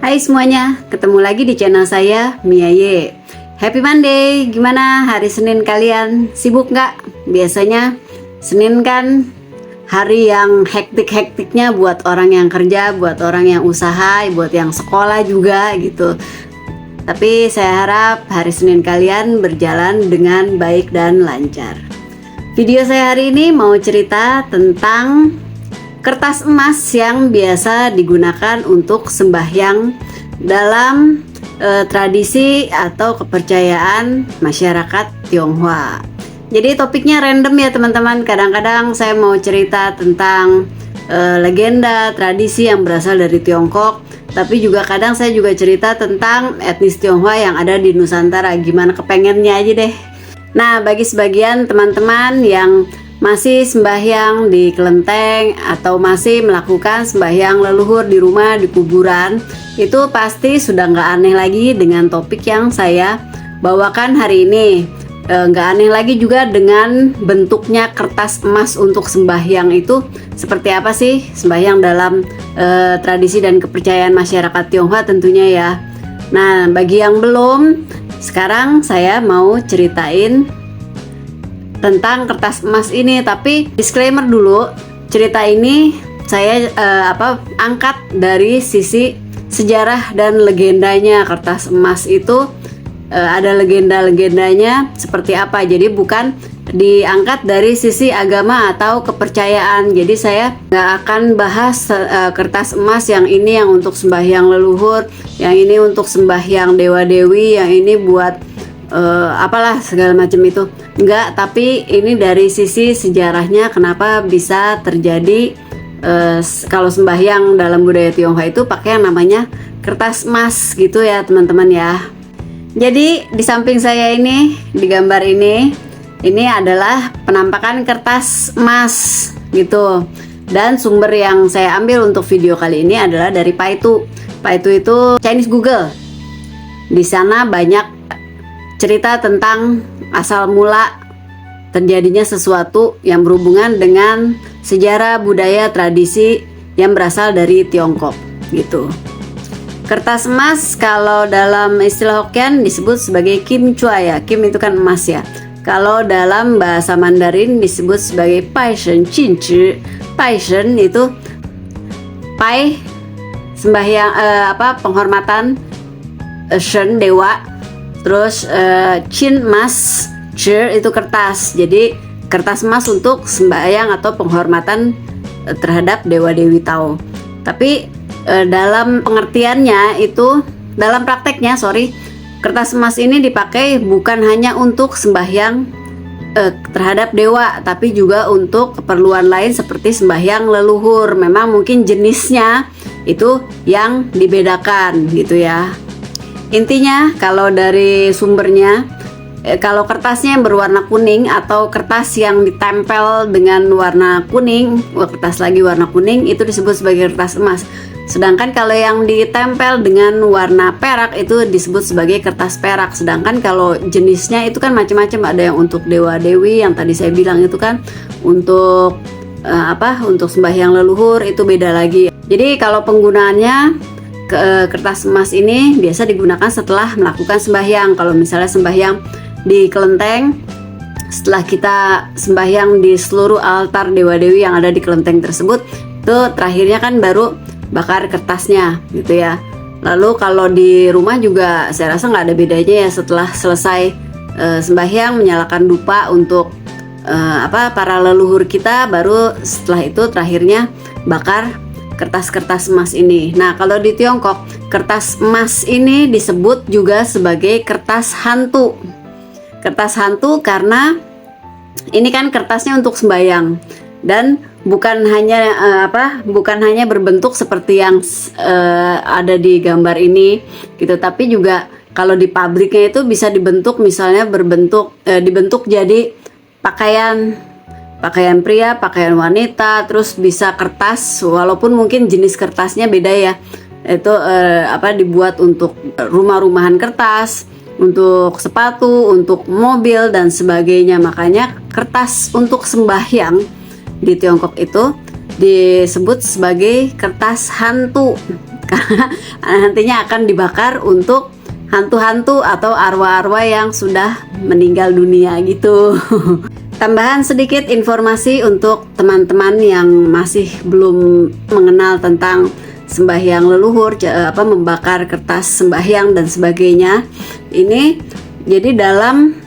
Hai semuanya, ketemu lagi di channel saya, Mia Ye. Happy Monday, gimana hari Senin kalian? Sibuk nggak? Biasanya Senin kan hari yang hektik-hektiknya buat orang yang kerja, buat orang yang usaha, buat yang sekolah juga gitu. Tapi saya harap hari Senin kalian berjalan dengan baik dan lancar. Video saya hari ini mau cerita tentang kertas emas yang biasa digunakan untuk sembahyang dalam tradisi atau kepercayaan masyarakat Tionghoa. Jadi topiknya random ya teman-teman. Kadang-kadang saya mau cerita tentang legenda, tradisi yang berasal dari Tiongkok. Tapi juga kadang saya juga cerita tentang etnis Tionghoa yang ada di Nusantara. Gimana kepengennya aja deh. Nah, bagi sebagian teman-teman yang masih sembahyang di kelenteng atau masih melakukan sembahyang leluhur di rumah, di kuburan, itu pasti sudah nggak aneh lagi dengan topik yang saya bawakan hari ini. Nggak aneh lagi juga dengan bentuknya kertas emas untuk sembahyang itu seperti apa sih sembahyang dalam tradisi dan kepercayaan masyarakat Tionghoa tentunya ya. Nah, bagi yang belum, sekarang saya mau ceritain tentang kertas emas ini, tapi disclaimer dulu, cerita ini saya angkat dari sisi sejarah dan legendanya kertas emas itu. Ada legenda-legendanya seperti apa, jadi bukan diangkat dari sisi agama atau kepercayaan. Jadi saya nggak akan bahas kertas emas yang ini yang untuk sembahyang leluhur, yang ini untuk sembahyang dewa-dewi, yang ini buat apalah segala macam itu. Enggak, tapi ini dari sisi sejarahnya kenapa bisa terjadi kalau sembahyang dalam budaya Tionghoa itu pakai yang namanya kertas emas gitu ya teman-teman ya. Jadi di samping saya ini, di gambar ini adalah penampakan kertas emas gitu. Dan sumber yang saya ambil untuk video kali ini adalah dari Paitu. Paitu itu Chinese Google. Di sana banyak cerita tentang asal mula terjadinya sesuatu yang berhubungan dengan sejarah, budaya, tradisi yang berasal dari Tiongkok gitu. Kertas emas kalau dalam istilah Hokkien disebut sebagai Kim Chua ya. Kim itu kan emas ya. Kalau dalam bahasa Mandarin disebut sebagai Pai Shen Qin Zhi. Pai Shen itu Pai sembahyang penghormatan, Shen dewa, terus Qin emas, Zhi itu kertas. Jadi kertas emas untuk sembahyang atau penghormatan terhadap dewa-dewi Tao. Tapi dalam pengertiannya itu, dalam prakteknya kertas emas ini dipakai bukan hanya untuk sembahyang terhadap dewa, tapi juga untuk keperluan lain seperti sembahyang leluhur. Memang mungkin jenisnya itu yang dibedakan gitu ya. Intinya kalau dari sumbernya, kalau kertasnya yang berwarna kuning atau kertas yang ditempel dengan warna kuning, kertas lagi warna kuning, itu disebut sebagai kertas emas. Sedangkan kalau yang ditempel dengan warna perak itu disebut sebagai kertas perak. Sedangkan kalau jenisnya itu kan macam-macam, ada yang untuk dewa-dewi yang tadi saya bilang itu kan untuk untuk sembahyang leluhur itu beda lagi. Jadi kalau penggunaannya kertas emas ini biasa digunakan setelah melakukan sembahyang. Kalau misalnya sembahyang di kelenteng, setelah kita sembahyang di seluruh altar dewa-dewi yang ada di kelenteng tersebut, itu terakhirnya kan baru bakar kertasnya gitu ya. Lalu kalau di rumah juga saya rasa nggak ada bedanya ya, setelah selesai sembahyang menyalakan dupa untuk para leluhur kita, baru setelah itu terakhirnya bakar kertas-kertas emas ini. Nah, kalau di Tiongkok, kertas emas ini disebut juga sebagai kertas hantu. Kertas hantu karena ini kan kertasnya untuk sembahyang dan bukan hanya berbentuk seperti yang ada di gambar ini gitu, tapi juga kalau di pabriknya itu bisa dibentuk, misalnya dibentuk jadi pakaian pria, pakaian wanita, terus bisa kertas, walaupun mungkin jenis kertasnya beda ya. Itu dibuat untuk rumah-rumahan kertas, untuk sepatu, untuk mobil dan sebagainya. Makanya kertas untuk sembahyang di Tiongkok itu disebut sebagai kertas hantu karena nantinya akan dibakar untuk hantu-hantu atau arwah-arwah yang sudah meninggal dunia gitu. Tambahan sedikit informasi untuk teman-teman yang masih belum mengenal tentang sembahyang leluhur, membakar kertas sembahyang dan sebagainya. Ini jadi dalam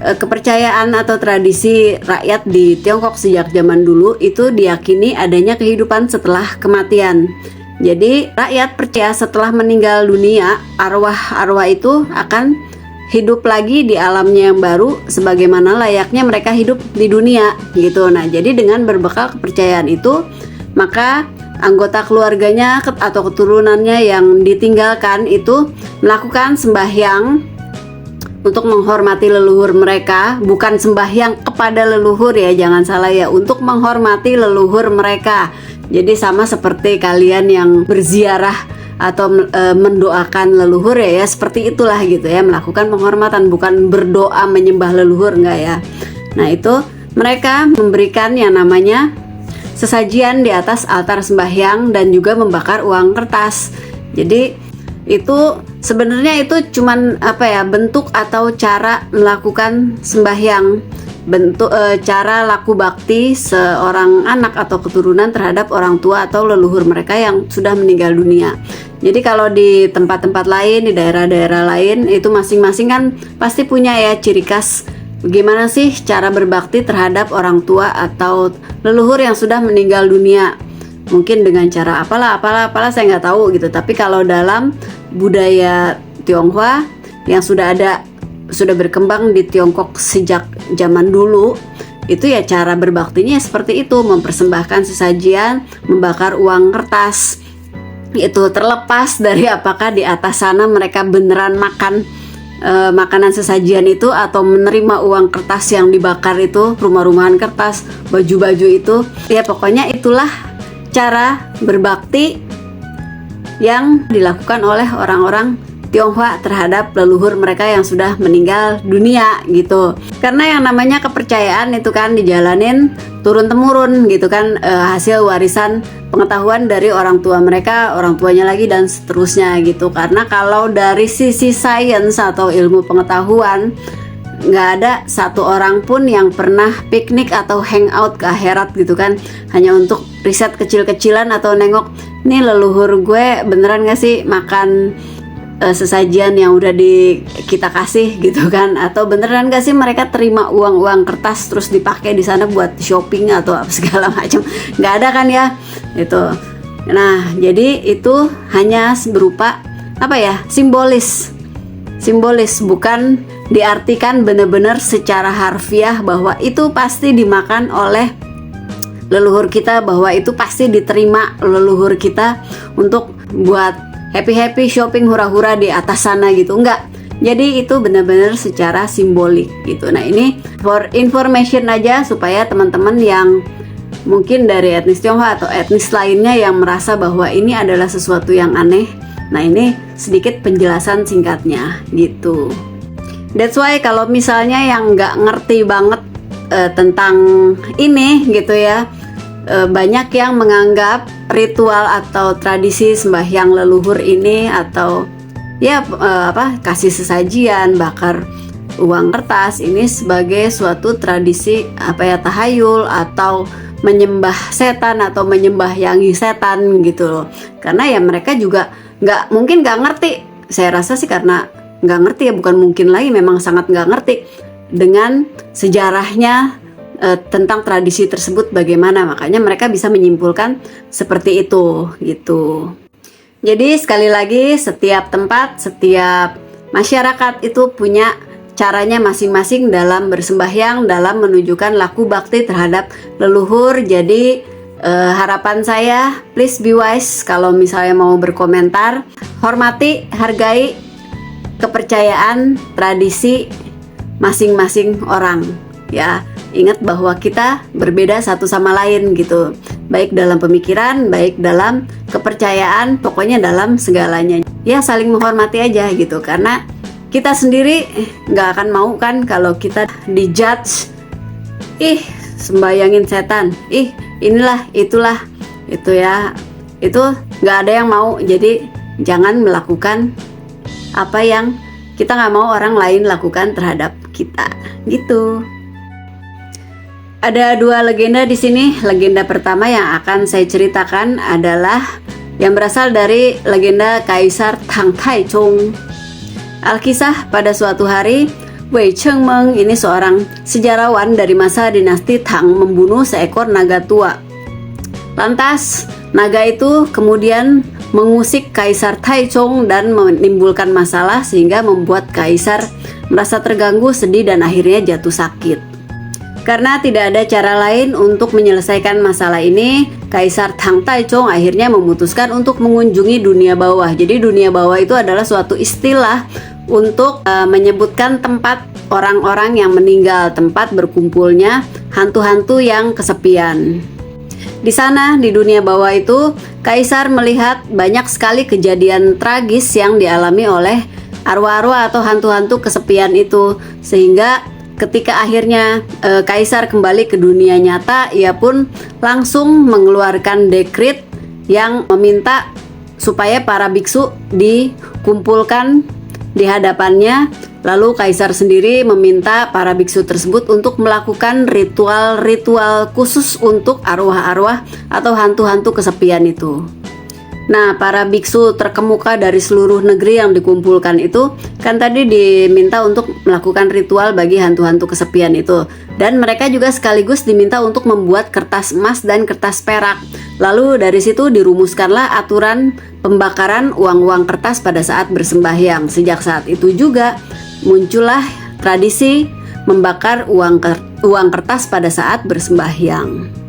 kepercayaan atau tradisi rakyat di Tiongkok sejak zaman dulu itu diyakini adanya kehidupan setelah kematian. Jadi rakyat percaya setelah meninggal dunia, arwah-arwah itu akan hidup lagi di alamnya yang baru sebagaimana layaknya mereka hidup di dunia gitu. Nah, jadi dengan berbekal kepercayaan itu, maka anggota keluarganya atau keturunannya yang ditinggalkan itu melakukan sembahyang untuk menghormati leluhur mereka, bukan sembahyang kepada leluhur ya, jangan salah ya, untuk menghormati leluhur mereka. Jadi sama seperti kalian yang berziarah atau mendoakan leluhur ya, seperti itulah gitu ya, melakukan penghormatan, bukan berdoa menyembah leluhur, enggak ya. Nah, itu mereka memberikan yang namanya sesajian di atas altar sembahyang dan juga membakar uang kertas. Jadi itu sebenarnya itu cuman bentuk atau cara melakukan sembahyang, bentuk cara laku bakti seorang anak atau keturunan terhadap orang tua atau leluhur mereka yang sudah meninggal dunia. Jadi kalau di tempat-tempat lain, di daerah-daerah lain itu masing-masing kan pasti punya ya ciri khas bagaimana sih cara berbakti terhadap orang tua atau leluhur yang sudah meninggal dunia. Mungkin dengan cara apalah saya nggak tahu gitu. Tapi kalau dalam budaya Tionghoa yang sudah berkembang di Tiongkok sejak zaman dulu, itu ya cara berbaktinya seperti itu, mempersembahkan sesajian, membakar uang kertas. Itu terlepas dari apakah di atas sana mereka beneran makan makanan sesajian itu atau menerima uang kertas yang dibakar itu, rumah-rumahan kertas, baju-baju itu. Ya pokoknya itulah cara berbakti yang dilakukan oleh orang-orang Tionghoa terhadap leluhur mereka yang sudah meninggal dunia gitu. Karena yang namanya kepercayaan itu kan dijalanin turun-temurun gitu kan, hasil warisan pengetahuan dari orang tua mereka, orang tuanya lagi dan seterusnya gitu. Karena kalau dari sisi sains atau ilmu pengetahuan, nggak ada satu orang pun yang pernah piknik atau hangout ke akhirat gitu kan, hanya untuk riset kecil-kecilan atau nengok nih leluhur gue beneran gak sih makan sesajian yang udah kita kasih gitu kan, atau beneran gak sih mereka terima uang kertas terus dipakai di sana buat shopping atau apa segala macam, nggak ada kan ya itu. Nah, jadi itu hanya berupa simbolis, bukan diartikan benar-benar secara harfiah bahwa itu pasti dimakan oleh leluhur kita, bahwa itu pasti diterima leluhur kita untuk buat happy shopping hura-hura di atas sana gitu, enggak. Jadi itu benar-benar secara simbolik gitu. Nah, ini for information aja supaya teman-teman yang mungkin dari etnis Tionghoa atau etnis lainnya yang merasa bahwa ini adalah sesuatu yang aneh. Nah, ini sedikit penjelasan singkatnya gitu. That's why kalau misalnya yang nggak ngerti banget tentang ini gitu ya, banyak yang menganggap ritual atau tradisi sembahyang leluhur ini atau kasih sesajian, bakar uang kertas ini sebagai suatu tradisi tahayul atau menyembah setan atau menyembahyangi setan gitu loh. Karena ya mereka juga nggak ngerti. Saya rasa sih karena nggak ngerti ya, bukan mungkin lagi, memang sangat nggak ngerti dengan sejarahnya tentang tradisi tersebut bagaimana, makanya mereka bisa menyimpulkan seperti itu gitu. Jadi sekali lagi, setiap tempat, setiap masyarakat itu punya caranya masing-masing dalam bersembahyang, dalam menunjukkan laku bakti terhadap leluhur. Jadi harapan saya, please be wise kalau misalnya mau berkomentar, hormati, hargai kepercayaan, tradisi masing-masing orang ya. Ingat bahwa kita berbeda satu sama lain gitu, baik dalam pemikiran, baik dalam kepercayaan, pokoknya dalam segalanya ya, saling menghormati aja gitu. Karena kita sendiri nggak akan mau kan kalau kita dijudge, sembayangin setan, inilah itulah itu ya, itu nggak ada yang mau. Jadi jangan melakukan apa yang kita nggak mau orang lain lakukan terhadap kita, gitu. Ada dua legenda di sini. Legenda pertama yang akan saya ceritakan adalah yang berasal dari legenda Kaisar Tang Taichung. Alkisah, pada suatu hari, Wei Chengmeng ini seorang sejarawan dari masa dinasti Tang membunuh seekor naga tua. Lantas, naga itu kemudian mengusik Kaisar Taichung dan menimbulkan masalah sehingga membuat Kaisar merasa terganggu, sedih, dan akhirnya jatuh sakit. Karena tidak ada cara lain untuk menyelesaikan masalah ini, Kaisar Tang Taichung akhirnya memutuskan untuk mengunjungi dunia bawah. Jadi dunia bawah itu adalah suatu istilah untuk menyebutkan tempat orang-orang yang meninggal, tempat berkumpulnya hantu-hantu yang kesepian. Di sana, di dunia bawah itu, Kaisar melihat banyak sekali kejadian tragis yang dialami oleh arwah-arwah atau hantu-hantu kesepian itu, sehingga ketika akhirnya Kaisar kembali ke dunia nyata, ia pun langsung mengeluarkan dekret yang meminta supaya para biksu dikumpulkan di hadapannya. Lalu Kaisar sendiri meminta para biksu tersebut untuk melakukan ritual-ritual khusus untuk arwah-arwah atau hantu-hantu kesepian itu. Nah, para biksu terkemuka dari seluruh negeri yang dikumpulkan itu kan tadi diminta untuk melakukan ritual bagi hantu-hantu kesepian itu. Dan mereka juga sekaligus diminta untuk membuat kertas emas dan kertas perak. Lalu dari situ dirumuskanlah aturan pembakaran uang-uang kertas pada saat bersembahyang. Sejak saat itu juga muncullah tradisi membakar uang kertas pada saat bersembahyang.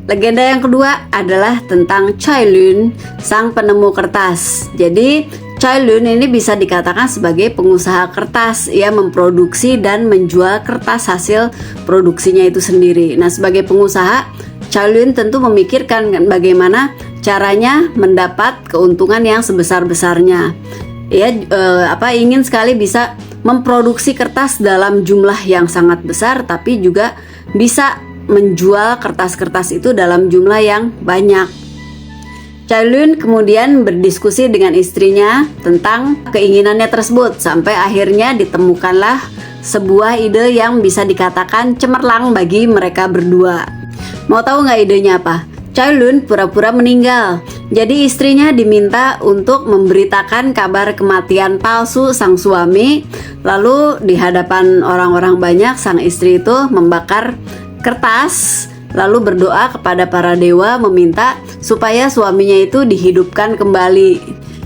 Legenda yang kedua adalah tentang Cai Lun, sang penemu kertas. Jadi Cai Lun ini bisa dikatakan sebagai pengusaha kertas. Ia memproduksi dan menjual kertas hasil produksinya itu sendiri. Nah, sebagai pengusaha, Cai Lun tentu memikirkan bagaimana caranya mendapat keuntungan yang sebesar-besarnya. Ia ingin sekali bisa memproduksi kertas dalam jumlah yang sangat besar, tapi juga bisa menjual kertas-kertas itu dalam jumlah yang banyak. Cai Lun kemudian berdiskusi dengan istrinya tentang keinginannya tersebut, sampai akhirnya ditemukanlah sebuah ide yang bisa dikatakan cemerlang bagi mereka berdua. Mau tahu nggak idenya apa? Cai Lun pura-pura meninggal. Jadi istrinya diminta untuk memberitakan kabar kematian palsu sang suami. Lalu di hadapan orang-orang banyak, sang istri itu membakar kertas, lalu berdoa kepada para dewa meminta supaya suaminya itu dihidupkan kembali.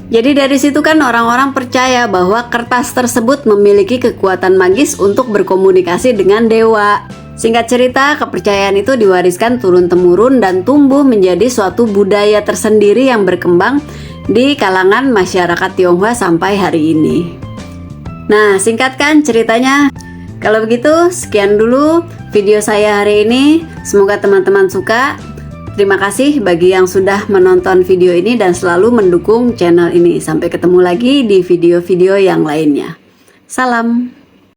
Jadi dari situ kan orang-orang percaya bahwa kertas tersebut memiliki kekuatan magis untuk berkomunikasi dengan dewa. Singkat cerita, kepercayaan itu diwariskan turun-temurun dan tumbuh menjadi suatu budaya tersendiri yang berkembang di kalangan masyarakat Tionghoa sampai hari ini. Nah, singkatkan ceritanya. Kalau begitu, sekian dulu video saya hari ini. Semoga teman-teman suka. Terima kasih bagi yang sudah menonton video ini dan selalu mendukung channel ini. Sampai ketemu lagi di video-video yang lainnya. Salam.